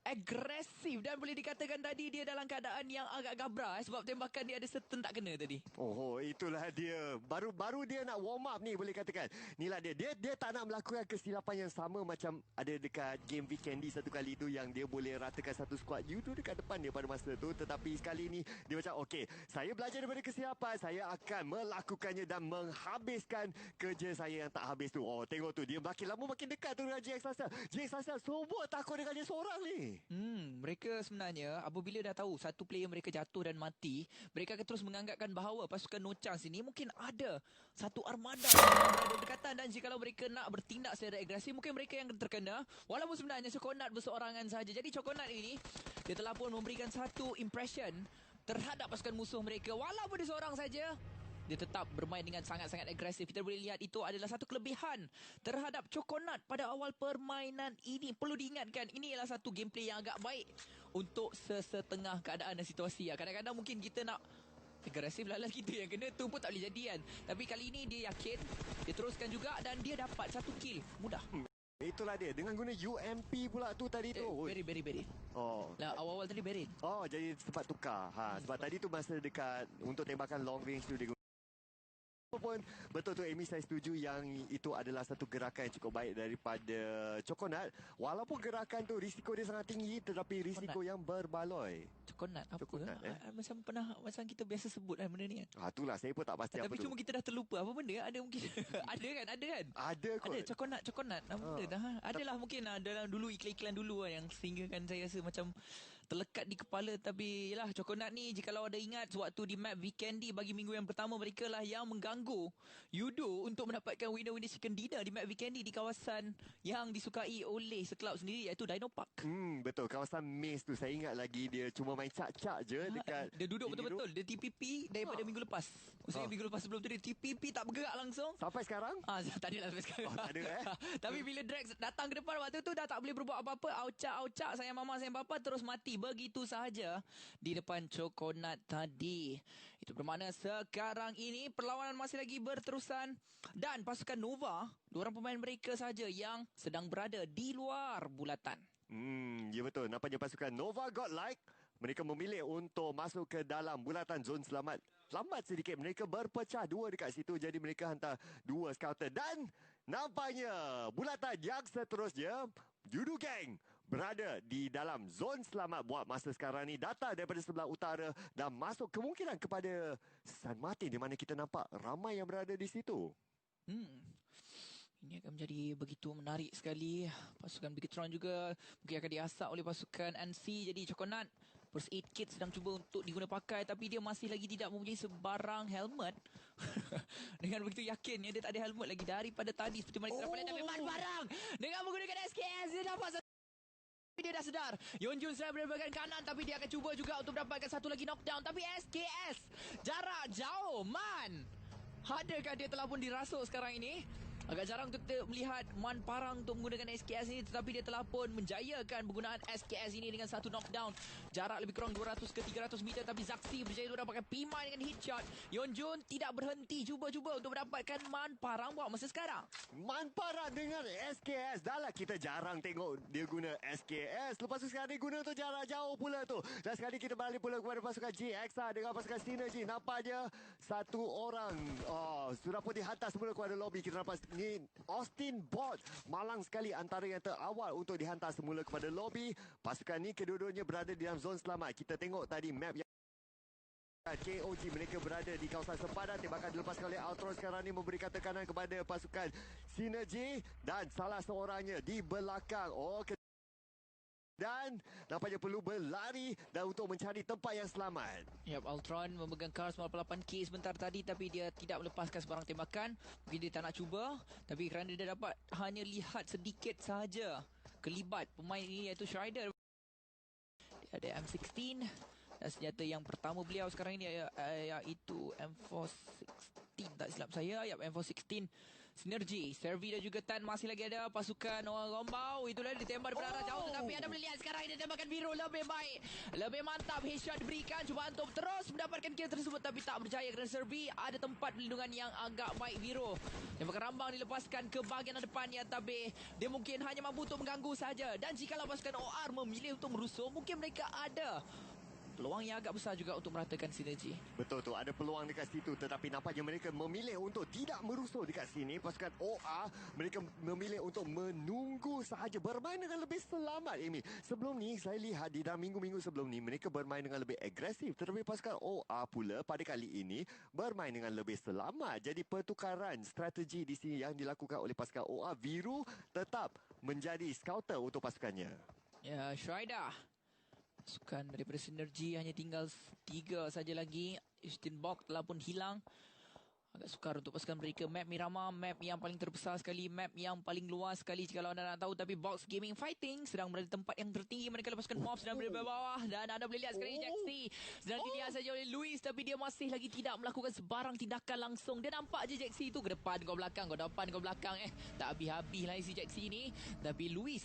agresif. Dan boleh dikatakan tadi dia dalam keadaan yang agak gabra sebab tembakan dia ada certain tak kena tadi. Oh, itulah dia. Baru dia nak warm up ni, boleh katakan. Inilah dia. Dia tak nak melakukan kesilapan yang sama macam ada dekat game Weekendy satu kali tu, yang dia boleh ratakan satu squad you tu dekat depan dia pada masa tu. Tetapi sekali ni dia macam, okey, saya belajar daripada kesilapan, saya akan melakukannya dan menghabiskan kerja saya yang tak habis tu. Oh, tengok tu, dia makin lama makin dekat tu dengan JX Sasa. JX Sasa semua takut dengan dia seorang ni. Mereka sebenarnya apabila dah tahu satu player mereka jatuh dan mati, mereka akan terus menganggapkan bahawa pasukan No Chance ini mungkin ada satu armada yang berada berdekatan, dan jikalau mereka nak bertindak secara agresif, mungkin mereka yang terkena. Walaupun sebenarnya Coconut berseorangan sahaja. Jadi Coconut ini, dia telah pun memberikan satu impression terhadap pasukan musuh mereka. Walaupun dia seorang saja, dia tetap bermain dengan sangat-sangat agresif. Kita boleh lihat itu adalah satu kelebihan terhadap Coconut pada awal permainan ini. Perlu diingatkan, ini adalah satu gameplay yang agak baik untuk sesetengah keadaan dan situasi. Kadang-kadang mungkin kita nak agresif, lalas kita yang kena, tu pun tak boleh jadi kan. Tapi kali ini dia yakin, dia teruskan juga dan dia dapat satu kill mudah. Itulah dia, dengan guna UMP pula tu tadi tu. Beri. Oh. Lah awal-awal tadi beri. Oh, jadi sempat tukar. Sebab tadi tu masa dekat untuk tembakan long range tu dia pun betul tu Amy, saya setuju yang itu adalah satu gerakan yang cukup baik daripada Coconut. Walaupun gerakan tu risiko dia sangat tinggi, tetapi risiko yang berbaloi. Coconut apa? Coconut, Macam kita biasa sebut kan benda ni kan. Itulah saya pun tak pasti apa tapi tu. cuma kita dah terlupa apa benda ada mungkin. Ada kan? Ada kot. Ada Coconut apa benda dah. Adalah mungkin dalam dulu iklan-iklan dulu yang sehingga kan saya rasa macam terlekat di kepala. Tapi yalah, Coconut ni jikalau ada ingat sewaktu di map Weekendy bagi minggu yang pertama, mereka lah yang mengganggu Yudo untuk mendapatkan winner chicken dinner di map Weekendy di kawasan yang disukai oleh sekelab sendiri, iaitu Dino Park. Betul, kawasan Maze tu saya ingat lagi, dia cuma main cak-cak je dekat. Dia duduk betul-betul. Dia TPP daripada minggu lepas. Maksudnya minggu lepas sebelum tu dia TPP tak bergerak langsung. Sampai sekarang? Tak adalah sampai sekarang. Tak ada Tapi bila Drax datang ke depan waktu tu dah tak boleh berbuat apa-apa. Aucak, sayang mama, sayang papa, terus mati begitu sahaja di depan Coconut tadi. Itu bermakna sekarang ini perlawanan masih lagi berterusan dan pasukan Nova, dua orang pemain mereka saja yang sedang berada di luar bulatan. Ya betul. Nampaknya pasukan Nova Godlike, mereka memilih untuk masuk ke dalam bulatan zon selamat. Lambat sedikit, mereka berpecah dua dekat situ. Jadi mereka hantar dua scouter. Dan nampaknya bulatan yang seterusnya, Judo Gang berada di dalam zon selamat buat masa sekarang ni. Datang daripada sebelah utara dan masuk kemungkinan kepada San Martin, di mana kita nampak ramai yang berada di situ. Ini akan menjadi begitu menarik sekali. Pasukan Bigetron juga mungkin akan diasak oleh pasukan NC. Jadi Coconut First Aid Kit sedang cuba untuk diguna pakai, tapi dia masih lagi tidak mempunyai sebarang helmet. Dengan begitu yakinnya dia tak ada helmet lagi daripada tadi. Seperti mana kita dapat lihat, tapi barang dengan menggunakan SKS dia dapat Dia dah sedar. Yeonjun sedang berada bahagian kanan, tapi dia akan cuba juga untuk mendapatkan satu lagi knockdown. Tapi SKS jarak jauh. Man, adakah dia telah pun dirasuk sekarang ini? Agak jarang untuk kita melihat Man Parang untuk menggunakan SKS ini, tetapi dia telah pun menjayakan penggunaan SKS ini dengan satu knockdown. Jarak lebih kurang 200 ke 300 meter, tapi Zaxi berjaya untuk mendapatkan P-Mine dengan hit shot. Yeonjun tidak berhenti cuba-cuba untuk mendapatkan Man Parang buat masa sekarang. Man Parang dengan SKS. Dah lah kita jarang tengok dia guna SKS. Lepas tu sekarang dia guna untuk jarak jauh pula tu. Dan sekali kita balik pula kepada pasukan GXA dengan pasukan Synergy. Nampaknya satu orang sudah pun dihantar semula kepada lobby. Kita nampak ni Austin Bot malang sekali antara yang terawal untuk dihantar semula kepada lobby. Pasukan ni kedua-duanya berada di dalam zon selamat. Kita tengok tadi map yang KOG mereka berada di kawasan sempadan. Tembakan dilepaskan oleh Ultron sekarang ni memberikan tekanan kepada pasukan Synergy dan salah seorangnya di belakang. Dan nampaknya perlu berlari dan untuk mencari tempat yang selamat. Yap, Ultron memegang Kar 98K sebentar tadi, tapi dia tidak melepaskan sebarang tembakan. Mungkin dia tak nak cuba, tapi kerana dia dapat hanya lihat sedikit sahaja kelibat pemain ini iaitu Strider. Dia ada M16 dan senjata yang pertama beliau sekarang ini iaitu M416, tak silap saya. Yap, M416 Synergy. Servi dan juga Tan masih lagi ada pasukan orang Rombau. Itulah ditembak daripada arah jauh, tetapi anda boleh lihat sekarang ini tembakan biru lebih baik, lebih mantap. Headshot diberikan, cuba untuk terus mendapatkan kill tersebut, tapi tak berjaya kerana Servi ada tempat perlindungan yang agak baik biru. Tembakan rambang dilepaskan ke bahagian depannya, tapi dia mungkin hanya mampu untuk mengganggu saja. Dan jikalau pasukan OR memilih untuk merusuh, mungkin mereka ada peluang yang agak besar juga untuk meratakan Synergy. Betul tu, ada peluang dekat situ, tetapi nampaknya mereka memilih untuk tidak merusuh dekat sini. Pasukan OR mereka memilih untuk menunggu sahaja, bermain dengan lebih selamat. Amy, sebelum ni saya lihat di dalam minggu-minggu sebelum ni mereka bermain dengan lebih agresif, tetapi pasukan OR pula pada kali ini bermain dengan lebih selamat. Jadi pertukaran strategi di sini yang dilakukan oleh pasukan OR. Biru tetap menjadi scouter untuk pasukannya. Ya, Strider. Pasukan daripada Synergy hanya tinggal 3 saja lagi. Austin Bok telah pun hilang. Agak sukar untuk pasukan mereka. Map Miramar, map yang paling terbesar sekali, map yang paling luas sekali jika anda nak tahu. Tapi Box Gaming Fighting sedang berada di tempat yang tertinggi. Manakala pasukan Mob sedang berada di bawah. Dan anda boleh lihat sekarang Jaxi sedang dilihat saja oleh Luis, tapi dia masih lagi tidak melakukan sebarang tindakan langsung. Dia nampak je Jaxi itu ke depan, kau belakang, kau depan, kau belakang. Tak habis-habis lah si Jaxi ini. Tapi Luis,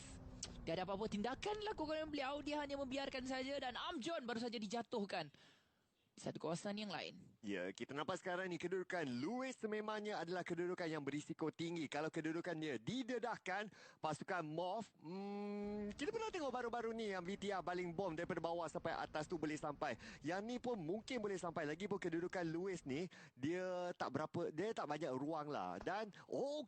dia ada apa-apa tindakan dilakukan oleh beliau. Dia hanya membiarkan saja, dan Armjon baru saja dijatuhkan di satu kawasan yang lain. Ya, kita nampak sekarang ni kedudukan Luis sememangnya adalah kedudukan yang berisiko tinggi. Kalau kedudukan dia didedahkan, pasukan MOF, kita pernah tengok baru-baru ni yang VTR baling bom daripada bawah sampai atas tu boleh sampai. Yang ni pun mungkin boleh sampai. Lagipun kedudukan Luis ni, dia tak banyak ruang lah. Dan,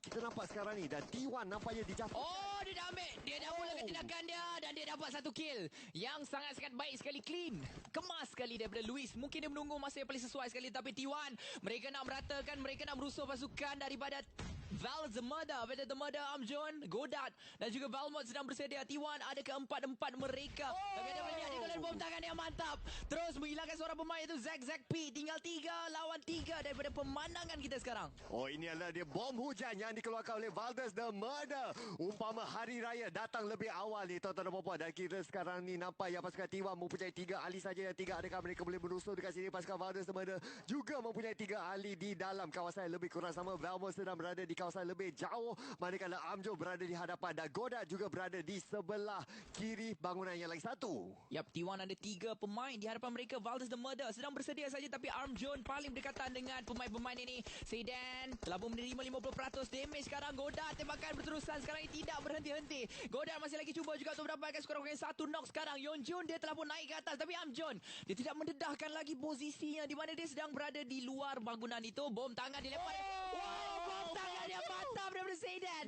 kita nampak sekarang ni, dan T1 nampaknya dijatuhkan. Dia dah ambil. Dia dah mulakan tindakan dia, dan dia dapat satu kill yang sangat-sangat baik sekali, clean. Kemas sekali daripada Luis. Mungkin dia menunggu masa yang paling sesuai sekali, tapi T1 mereka nak meratakan, mereka nak merusuh pasukan daripada Val The Murder, Armjon, Godard dan juga Valmont sedang bersedia. T1 ada keempat-empat mereka. Tapi ada melihat dia dengan bom tangan yang mantap. Terus menghilangkan seorang pemain itu Zack P. Tinggal 3 lawan 3 daripada pemandangan kita sekarang. Ini adalah dia bom hujan yang dikeluarkan oleh Valdez The Murder. Umpama hari raya datang lebih awal ni, tuan-tuan dan puan-puan. Dan kita sekarang ni nampak yang pasukan T1 mempunyai 3 ahli saja, dan 3 adakah mereka boleh merusuh dekat sini. Pasukan Valdez The Murder juga mempunyai 3 ahli di dalam kawasan yang lebih kurang sama. Valmont sedang berada di kawasan lebih jauh, manakala Armjo berada di hadapan dan Godard juga berada di sebelah kiri bangunan yang lagi satu. Yap, T1 ada 3 pemain di hadapan mereka. Valdez The Murder sedang bersedia saja, tapi Armjon paling berdekatan dengan pemain-pemain ini. Sedan telah pun menerima 50% damage sekarang. Godard tembakan berterusan sekarang ini tidak berhenti-henti. Godard masih lagi cuba juga untuk mendapatkan sekurang-kurangnya 1 knock sekarang. Yeonjun dia telah pun naik ke atas, tapi Armjon dia tidak mendedahkan lagi posisinya di mana dia sedang berada di luar bangunan itu. Bom tangan dilempar. Bom tangan yang mantap daripada Sedan.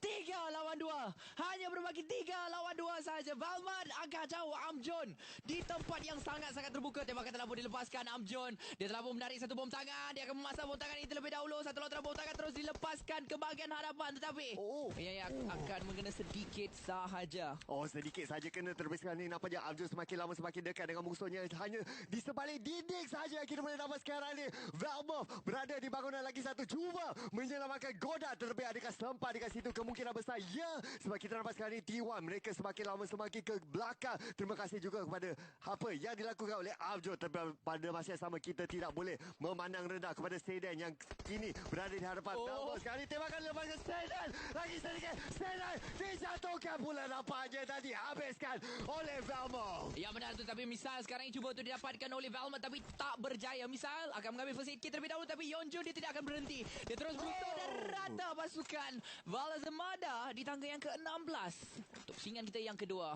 3 lawan 2. Hanya berbagi 3 lawan 2 sahaja. Valmont agak jauh. Armjon di tempat yang sangat-sangat terbuka. Tembakan telah pun dilepaskan. Armjon dia telah pun menarik satu bom tangan. Dia akan memasang bom tangan itu terlebih dahulu. Satu lontaran bom tangan terus dilepaskan ke bahagian hadapan. Tetapi akan mengena sedikit sahaja. Sedikit saja kena. Terlebih sekali ni nampaknya Armjon semakin lama semakin dekat dengan musuhnya. Hanya di sebalik dinding saja kita boleh dapat sekarang ni. Valmont berada di bangunan lagi satu, cuba menyelamatkan Godard. Terlebih adakah sempat dekat situ, kemungkinan kemungkinan besar. Ya, sebab kita nampak sekarang ni T1 mereka semakin lama semakin ke belakang. Terima kasih juga kepada apa yang dilakukan oleh Abjo. Tapi pada masa yang sama kita tidak boleh memandang rendah kepada Sedan yang kini berada di hadapan. Namun sekarang ni tembakan lepaskan Sedan. Lagi sedikit Sedan dijatuhkan pula nampaknya dan dihabiskan oleh Velmo. Ya benar tu, tapi Misal sekarang ini cuba untuk didapatkan oleh Velma tapi tak berjaya. Misal akan mengambil first aid kit terlebih dahulu tapi Yonju dia tidak akan berhenti. Dia terus brutal dan rata pasukan Valazamada di tangga yang ke-16. Untuk pusingan kita yang kedua.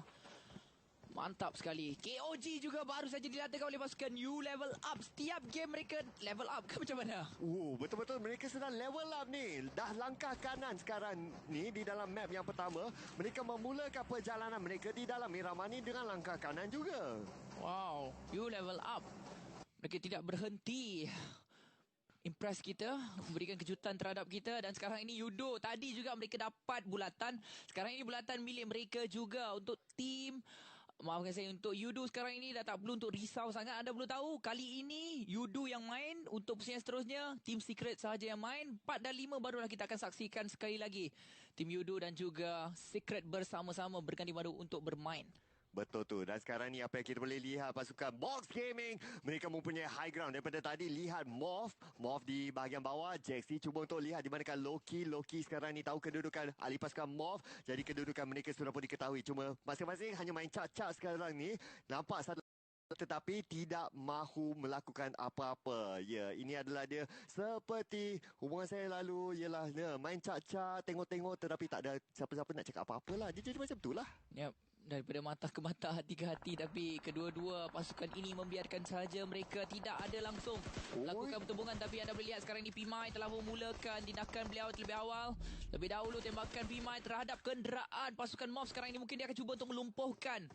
Mantap sekali. KOG juga baru saja dilatihkan oleh pasukan U level up. Setiap game mereka level up ke macam mana? Betul-betul mereka sedang level up ni. Dah langkah kanan sekarang ni di dalam map yang pertama. Mereka memulakan perjalanan mereka di dalam Miramar ni dengan langkah kanan juga. Wow, U level up. Mereka tidak berhenti. Impress kita, memberikan kejutan terhadap kita. Dan sekarang ini Yudo, tadi juga mereka dapat bulatan. Sekarang ini bulatan milik mereka juga untuk tim. Maafkan saya, untuk Yudo sekarang ini dah tak perlu untuk risau sangat. Anda perlu tahu, kali ini Yudo yang main. Untuk pusingan seterusnya, Team Secret sahaja yang main. 4 dan 5 barulah kita akan saksikan sekali lagi Team Yudo dan juga Secret bersama-sama berganti baru untuk bermain. Betul tu. Dan sekarang ni apa yang kita boleh lihat pasukan Box Gaming, mereka mempunyai high ground. Daripada tadi lihat Morph di bahagian bawah. Jaxi cuba untuk lihat di manakah Loki sekarang ni tahu kedudukan ahli pasukan Morph. Jadi kedudukan mereka sudah pun diketahui. Cuma masing-masing hanya main cak-cak sekarang ni. Nampak satu tetapi tidak mahu melakukan apa-apa. Ya, ini adalah dia seperti hubungan saya lalu. Ialah dia main cak-cak, tengok-tengok tetapi tak ada siapa-siapa nak cakap apa-apa lah. Dia jadi macam tu lah. Yep. Daripada mata ke mata, hati ke hati. Tapi kedua-dua pasukan ini membiarkan sahaja mereka tidak ada langsung melakukan pertembungan. Tapi anda boleh lihat sekarang ini Pimai telah memulakan tindakan beliau terlebih awal. Lebih dahulu tembakan Pimai terhadap kenderaan pasukan Morph. Sekarang ini mungkin dia akan cuba untuk melumpuhkan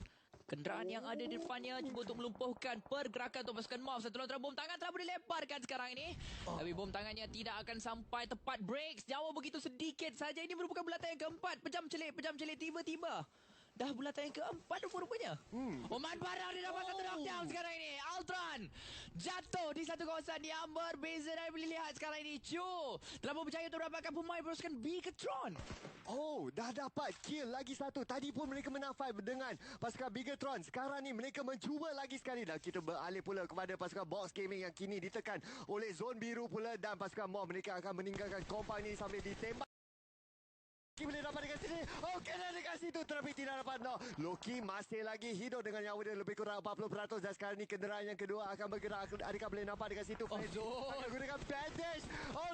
kenderaan yang ada di depannya, cuba untuk melumpuhkan pergerakan untuk pasukan Morph. Satu lontaran bom tangan telah boleh dilemparkan sekarang ini. Tapi bom tangannya tidak akan sampai tepat break. Jauh begitu sedikit saja. Ini merupakan bulatan yang keempat. Pejam celik tiba-tiba. Dah bulatan yang keempat rupanya. Oman Barang dia dapat satu knockdown sekarang ini. Ultron jatuh di satu kawasan yang berbeza. Dan boleh lihat sekarang ini Chu telah berjaya untuk mendapatkan pemain pasukan Bigatron. Dah dapat kill lagi satu. Tadi pun mereka menang fight dengan pasukan Bigatron. Sekarang ni mereka mencuba lagi sekali. Dan kita beralih pula kepada pasukan Box Gaming yang kini ditekan oleh zon biru pula. Dan pasukan Morph mereka akan meninggalkan kompound ini sambil ditembak. Loki boleh dapat dekat sini. Kena dekat situ tetapi tidak dapat knock. Loki masih lagi hidup dengan nyawa dia lebih kurang 40%. Dan sekarang ni kenderaan yang kedua akan bergerak. Adakah boleh nampak dekat situ? Akan gunakan bandage.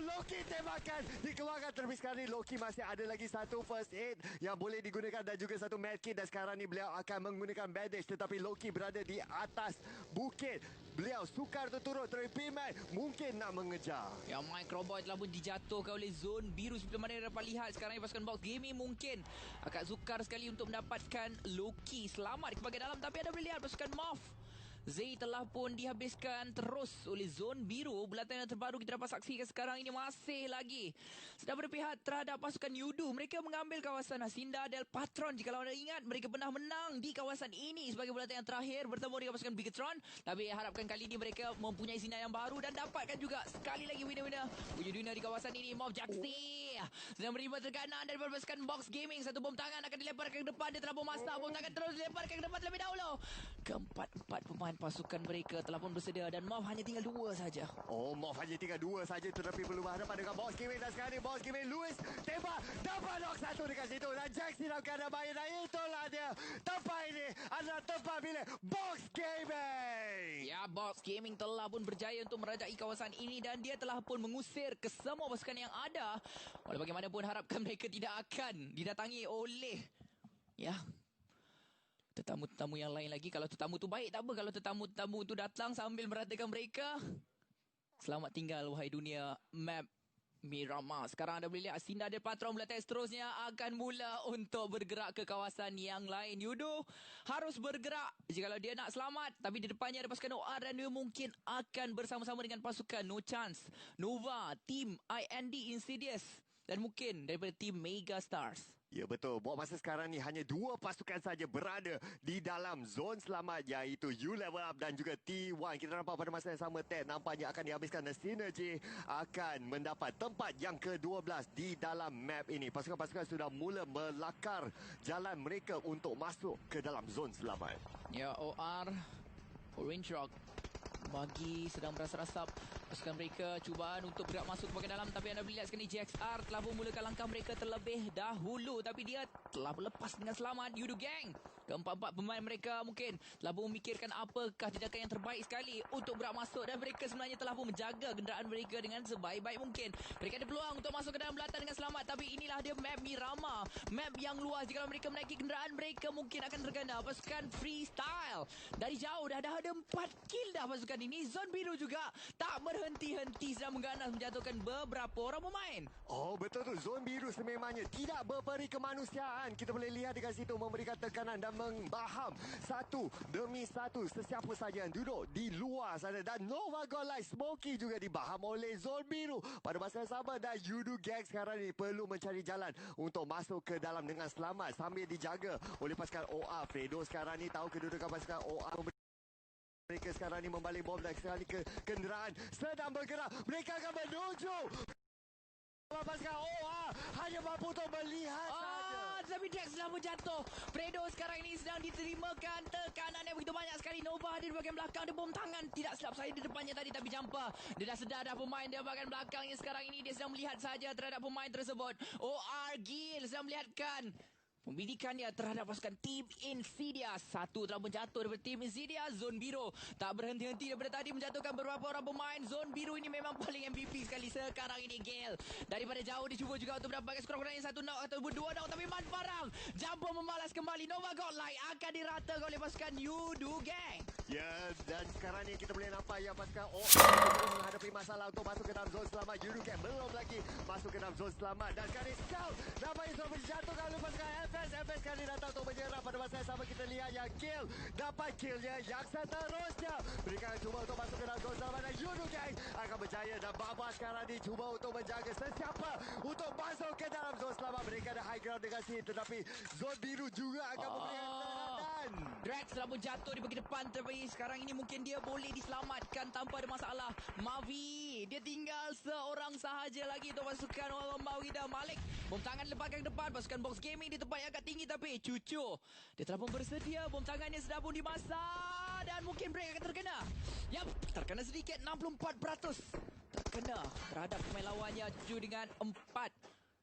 Loki tembakan dikeluarkan. Terlebih sekarang ni Loki masih ada lagi satu first aid yang boleh digunakan dan juga satu medkit. Dan sekarang ni beliau akan menggunakan bandage. Tetapi Loki berada di atas bukit. Beliau sukar terturut. Tetapi Pimai mungkin nak mengejar. Ya, Microboy telah pun dijatuhkan oleh zon biru. Seperti mana yang dapat lihat sekarang ni pasukan Box Gaming mungkin agak sukar sekali untuk mendapatkan Loki selamat ke bahagian dalam. Tapi anda boleh lihat pasukan Morph Zay telah pun dihabiskan terus oleh zon biru. Bulatan yang terbaru kita dapat saksikan sekarang ini masih lagi sedang berpihak terhadap pasukan Yudu. Mereka mengambil kawasan Hacienda del Patron. Jika anda ingat, mereka pernah menang di kawasan ini sebagai bulatan yang terakhir bertemu dengan pasukan Bigatron. Tapi harapkan kali ini mereka mempunyai sinar yang baru dan dapatkan juga sekali lagi winner-winner wujud winner di kawasan ini. Morph Jaxi sedang menerima tekanan daripada pasukan Box Gaming. Satu bom tangan akan dilemparkan ke depan. Dia telah memasak bom tangan terus dilemparkan ke depan terlebih dahulu. Keempat-empat pemain pasukan mereka telah pun bersedia dan Morph hanya tinggal 2 saja. Morph hanya tinggal 2 saja tetapi belum berhadapan dengan Box Gaming. Dan sekarang ni Box Gaming Lewis tembak dapat knock satu dekat situ dan Jaxi dalam keadaan bahaya. Dan itulah dia tempat ini adalah tempat milik Box Gaming. Ya, Box Gaming telah pun berjaya untuk merajai kawasan ini dan dia telah pun mengusir kesemua pasukan yang ada. Walau bagaimanapun harapkan mereka tidak akan didatangi oleh tetamu-tetamu yang lain lagi. Kalau tetamu tu baik tak apa. Kalau tetamu-tetamu tu datang sambil meratakan mereka, selamat tinggal wahai dunia map Miramar. Sekarang anda boleh lihat Hacienda del Patron bulatan seterusnya akan mula untuk bergerak ke kawasan yang lain. Yudo harus bergerak jika dia nak selamat. Tapi di depannya ada pasukan OR dan dia mungkin akan bersama-sama dengan pasukan No Chance, Nova, Team IND Insidious dan mungkin daripada Team Mega Stars. Ya betul. Buat masa sekarang ni hanya 2 pasukan saja berada di dalam zon selamat, iaitu U Level Up dan juga T1. Kita nampak pada masa yang sama Ted nampaknya akan dihabiskan dan Synergy akan mendapat tempat yang ke-12 di dalam map ini. Pasukan-pasukan sudah mula melakar jalan mereka untuk masuk ke dalam zon selamat. Ya, OR Orange Rock bagi sedang berasap-asap pasukan mereka cubaan untuk bergerak masuk ke bahagian dalam, tapi anda boleh lihat sekali JXR telah memulakan langkah mereka terlebih dahulu, tapi dia telah berlepas dengan selamat. Yudu Gang keempat-empat pemain mereka mungkin telah pun memikirkan apakah tindakan yang terbaik sekali untuk bergerak masuk, dan mereka sebenarnya telah pun menjaga kenderaan mereka dengan sebaik-baik mungkin. Mereka ada peluang untuk masuk ke dalam belatan dengan selamat, tapi inilah dia map Miramar, map yang luas. Jika mereka menaiki kenderaan mereka mungkin akan terkena. Pasukan Freestyle dari jauh dah ada 4 kill dah pasukan ini. Zon biru juga tak berhenti-henti sedang mengganas menjatuhkan beberapa orang pemain. Oh betul tu, zon biru sememangnya tidak berperi kemanusiaan. Kita boleh lihat dekat situ memberikan tekanan dan membaham satu demi satu sesiapa saja yang duduk di luar sana, dan Nova Godlight Smokey juga dibaham oleh zon biru pada masa yang sama, dan Yudu Gang sekarang ni perlu mencari jalan untuk masuk ke dalam dengan selamat sambil dijaga oleh pasukan OR. Fredo sekarang ni tahu kedudukan pasukan OR. Mereka sekarang ni membalik bom dan sekarang ni kenderaan sedang bergerak. Mereka akan menuju pasukan OR, hanya mampu untuk melihat saja. Tapi Dex sedang berjatuh. Fredo sekarang ini sedang diterimakan tekanan yang begitu banyak sekali. Nova ada di bahagian belakang, ada bom tangan. Tidak silap saya di depannya tadi, tapi jumper. Dia dah sedar dah pemain dia bahagian belakangnya. Sekarang ini dia sedang melihat saja terhadap pemain tersebut. OR Gil sedang melihatkan pembidikannya terhadap pasukan tim Insidia. Satu telah menjatuh daripada tim Insidia. Zon biru tak berhenti-henti daripada tadi menjatuhkan beberapa orang pemain. Zon biru ini memang paling MVP sekali sekarang ini. Gale daripada jauh dia cuba juga untuk mendapatkan sekurang-kurangnya 1 knock atau 2 knock, tapi man parang jumper membalas kembali. Nova Godlight akan diratakan oleh pasukan Yudu Gang. Ya, dan sekarang ni kita boleh nampak yang pasukan OR terus menghadapi masalah untuk masuk ke dalam zon selamat. Yudu Gang belum lagi masuk ke dalam zon selamat, dan sekarang ni Scout nampaknya sudah menjatuhkan oleh pasukan FS kali datang untuk menyerang. Pada masa yang sama kita lihat yang Kill dapat killnya yang seterusnya. Mereka akan cuba untuk masuk ke dalam zon selamat, dan Yudu Gang akan berjaya, dan Baba sekarang ni cuba untuk menjaga sesiapa untuk masuk ke dalam zon selamat. Mereka ada high ground dengan sini, tetapi zon biru juga akan memberikan tekanan. Drax telah pun jatuh di bahagian depan, tapi sekarang ini mungkin dia boleh diselamatkan tanpa ada masalah. Mavi dia tinggal seorang sahaja lagi untuk pasukan orang Mawi dan Malik. Bom tangan lepaskan ke depan. Pasukan Box Gaming di tempat yang agak tinggi, tapi Cucu dia telah pun bersedia. Bom tangannya sudah pun dimasak dan mungkin break akan terkena. Yap, terkena sedikit, 64% terkena terhadap pemain lawannya. Cucu dengan 4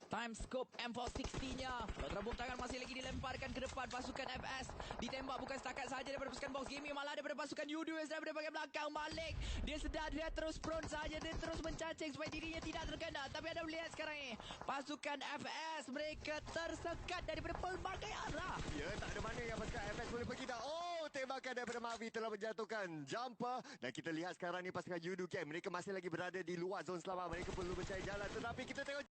time scope M460-nya. Bom tangan masih lagi dilemparkan ke depan. Pasukan FS ditembak bukan setakat sahaja daripada pasukan Box Gaming, malah daripada pasukan U2S daripada bahagian belakang. Malik dia sedar, dia terus prone saja, dia terus mencacing supaya dirinya tidak terkena. Tapi anda melihat sekarang ini pasukan FS mereka tersekat daripada pelbagai arah. Ya, tak ada mana yang pasukan FS boleh pergi dah. Oh, tembakan daripada Mavi telah menjatuhkan jumper, dan kita lihat sekarang ni pasukan Yudu Gang mereka masih lagi berada di luar zon selamat. Mereka perlu mencari jalan, tetapi kita tengok